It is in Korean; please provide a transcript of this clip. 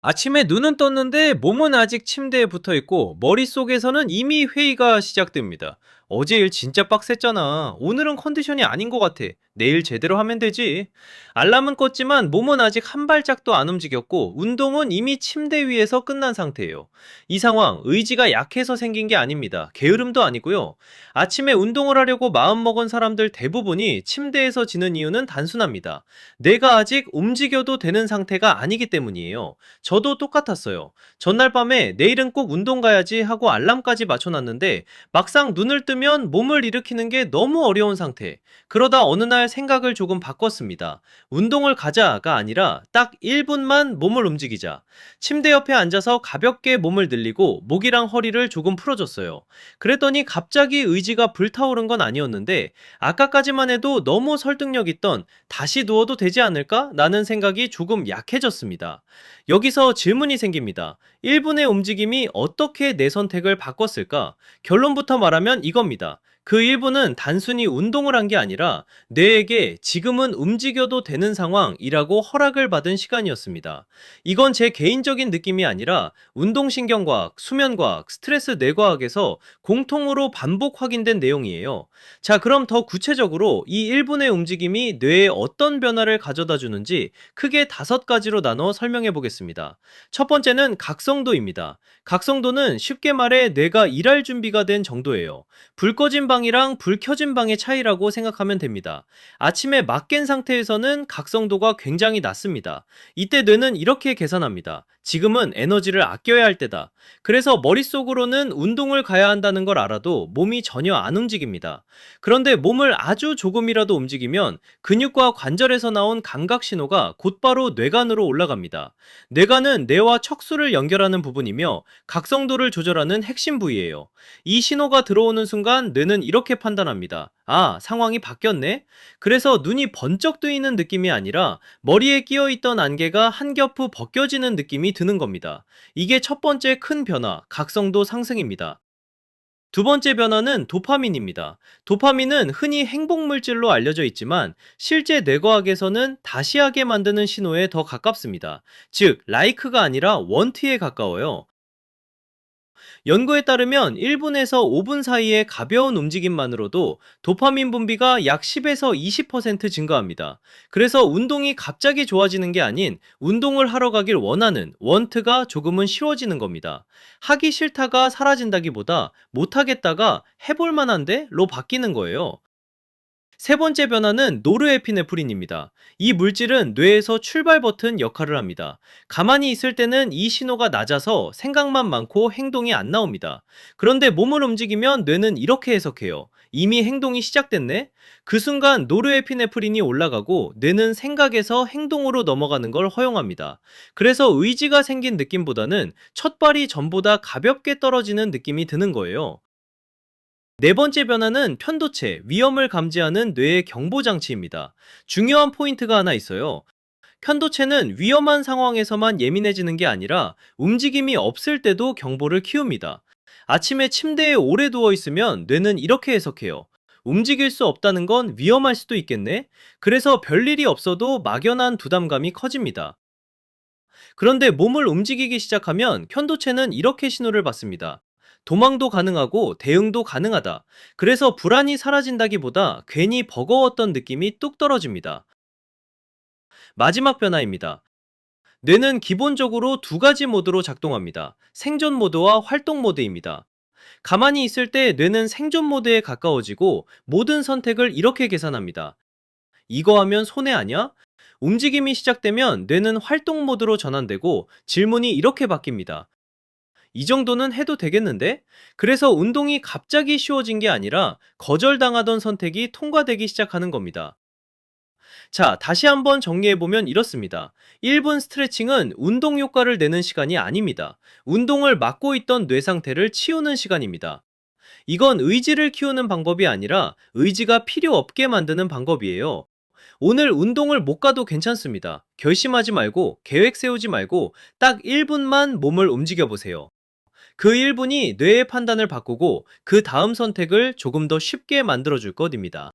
아침에 눈은 떴는데 몸은 아직 침대에 붙어 있고 머릿속에서는 이미 회의가 시작됩니다. 어제 일 진짜 빡셌잖아. 오늘은 컨디션이 아닌 것 같아. 내일 제대로 하면 되지. 알람은 껐지만 몸은 아직 한 발짝도 안 움직였고 운동은 이미 침대 위에서 끝난 상태예요. 이 상황 의지가 약해서 생긴 게 아닙니다. 게으름도 아니고요. 아침에 운동을 하려고 마음먹은 사람들 대부분이 침대에서 지는 이유는 단순합니다. 내가 아직 움직여도 되는 상태가 아니기 때문이에요. 저도 똑같았어요. 전날 밤에 내일은 꼭 운동 가야지 하고 알람까지 맞춰놨는데 막상 눈을 뜨면 몸을 일으키는 게 너무 어려운 상태. 그러다 어느 날 생각을 조금 바꿨습니다. 운동을 가자가 아니라 딱 1분만 몸을 움직이자. 침대 옆에 앉아서 가볍게 몸을 늘리고 목이랑 허리를 조금 풀어줬어요. 그랬더니 갑자기 의지가 불타오른 건 아니었는데 아까까지만 해도 너무 설득력 있던 다시 누워도 되지 않을까? 라는 생각이 조금 약해졌습니다. 여기서 질문이 생깁니다. 1분의 움직임이 어떻게 내 선택을 바꿨을까? 결론부터 말하면 이겁니다. 그 1분은 단순히 운동을 한 게 아니라 뇌에게 지금은 움직여도 되는 상황이라고 허락을 받은 시간이었습니다. 이건 제 개인적인 느낌이 아니라 운동신경과학, 수면과학, 스트레스 뇌과학에서 공통으로 반복 확인된 내용이에요. 자, 그럼 더 구체적으로 이 1분의 움직임이 뇌에 어떤 변화를 가져다 주는지 크게 5가지로 나눠 설명해 보겠습니다. 첫 번째는 각성도입니다. 각성도는 쉽게 말해 뇌가 일할 준비가 된 정도예요. 불 꺼진 방이랑 불 켜진 방의 차이라고 생각하면 됩니다. 아침에 막 깬 상태에서는 각성도가 굉장히 낮습니다. 이때 뇌는 이렇게 계산합니다. 지금은 에너지를 아껴야 할 때다. 그래서 머릿속으로는 운동을 가야 한다는 걸 알아도 몸이 전혀 안 움직입니다. 그런데 몸을 아주 조금이라도 움직이면 근육과 관절에서 나온 감각 신호가 곧바로 뇌간으로 올라갑니다. 뇌간은 뇌와 척수를 연결하는 부분이며 각성도를 조절하는 핵심 부위예요. 이 신호가 들어오는 순간 뇌는 이렇게 판단합니다. 아, 상황이 바뀌었네? 그래서 눈이 번쩍 뜨이는 느낌이 아니라 머리에 끼어 있던 안개가 한 겹 후 벗겨지는 느낌이 드는 겁니다. 이게 첫 번째 큰 변화, 각성도 상승입니다. 두 번째 변화는 도파민입니다. 도파민은 흔히 행복물질로 알려져 있지만 실제 뇌과학에서는 다시 하게 만드는 신호에 더 가깝습니다. 즉, 라이크가 아니라 원트에 가까워요. 연구에 따르면 1분에서 5분 사이의 가벼운 움직임만으로도 도파민 분비가 약 10에서 20% 증가합니다. 그래서 운동이 갑자기 좋아지는 게 아닌 운동을 하러 가길 원하는 원트가 조금은 쉬워지는 겁니다. 하기 싫다가 사라진다기보다 못하겠다가 해볼 만한데?로 바뀌는 거예요. 세 번째 변화는 노르에피네프린입니다. 이 물질은 뇌에서 출발 버튼 역할을 합니다. 가만히 있을 때는 이 신호가 낮아서 생각만 많고 행동이 안 나옵니다. 그런데 몸을 움직이면 뇌는 이렇게 해석해요. 이미 행동이 시작됐네? 그 순간 노르에피네프린이 올라가고 뇌는 생각에서 행동으로 넘어가는 걸 허용합니다. 그래서 의지가 생긴 느낌보다는 첫 발이 전보다 가볍게 떨어지는 느낌이 드는 거예요. 네 번째 변화는 편도체, 위험을 감지하는 뇌의 경보 장치입니다. 중요한 포인트가 하나 있어요. 편도체는 위험한 상황에서만 예민해지는 게 아니라 움직임이 없을 때도 경보를 키웁니다. 아침에 침대에 오래 누워 있으면 뇌는 이렇게 해석해요. 움직일 수 없다는 건 위험할 수도 있겠네? 그래서 별일이 없어도 막연한 부담감이 커집니다. 그런데 몸을 움직이기 시작하면 편도체는 이렇게 신호를 받습니다. 도망도 가능하고 대응도 가능하다. 그래서 불안이 사라진다기보다 괜히 버거웠던 느낌이 뚝 떨어집니다. 마지막 변화입니다. 뇌는 기본적으로 2가지 모드로 작동합니다. 생존 모드와 활동 모드입니다. 가만히 있을 때 뇌는 생존 모드에 가까워지고 모든 선택을 이렇게 계산합니다. 이거 하면 손해 아냐? 움직임이 시작되면 뇌는 활동 모드로 전환되고 질문이 이렇게 바뀝니다. 이 정도는 해도 되겠는데? 그래서 운동이 갑자기 쉬워진 게 아니라 거절당하던 선택이 통과되기 시작하는 겁니다. 자, 다시 한번 정리해보면 이렇습니다. 1분 스트레칭은 운동 효과를 내는 시간이 아닙니다. 운동을 막고 있던 뇌 상태를 치우는 시간입니다. 이건 의지를 키우는 방법이 아니라 의지가 필요 없게 만드는 방법이에요. 오늘 운동을 못 가도 괜찮습니다. 결심하지 말고 계획 세우지 말고 딱 1분만 몸을 움직여 보세요. 그 1분이 뇌의 판단을 바꾸고 그 다음 선택을 조금 더 쉽게 만들어 줄 것입니다.